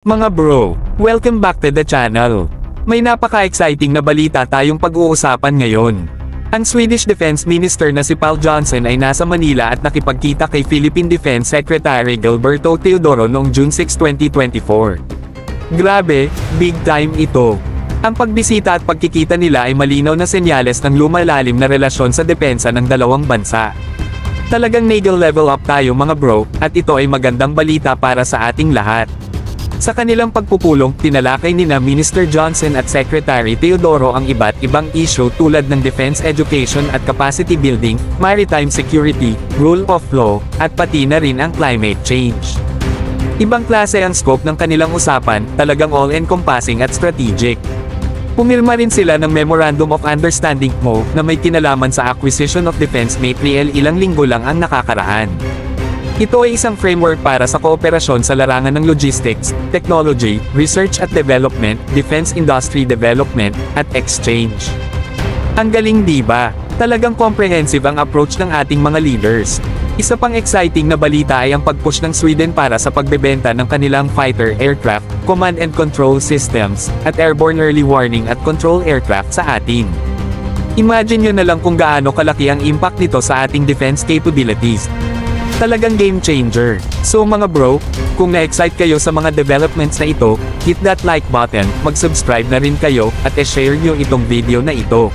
Mga bro, welcome back to the channel. May napaka-exciting na balita tayong pag-uusapan ngayon. Ang Swedish Defense Minister na si Pål Jonson ay nasa Manila at nakipagkita kay Philippine Defense Secretary Gilberto Teodoro noong June 6, 2024. Grabe, big time ito. Ang pagbisita at pagkikita nila ay malinaw na senyales ng lumalalim na relasyon sa depensa ng dalawang bansa. Talagang naval level up tayo mga bro, at ito ay magandang balita para sa ating lahat. Sa kanilang pagpupulong, tinalakay nina Minister Jonson at Secretary Teodoro ang iba't ibang issue tulad ng defense education at capacity building, maritime security, rule of law, at pati na rin ang climate change. Ibang klase ang scope ng kanilang usapan, talagang all-encompassing at strategic. Pumirma rin sila ng Memorandum of Understanding MOU na may kinalaman sa acquisition of defense material ilang linggo lang ang nakakaraan. Ito ay isang framework para sa kooperasyon sa larangan ng logistics, technology, research at development, defense industry development, at exchange. Ang galing diba? Talagang comprehensive ang approach ng ating mga leaders. Isa pang exciting na balita ay ang pag-push ng Sweden para sa pagbebenta ng kanilang fighter aircraft, command and control systems, at airborne early warning at control aircraft sa atin. Imagine nyo na lang kung gaano kalaki ang impact nito sa ating defense capabilities. Talagang game changer. So mga bro, kung na-excite kayo sa mga developments na ito, hit that like button, mag-subscribe na rin kayo, at i-share nyo itong video na ito.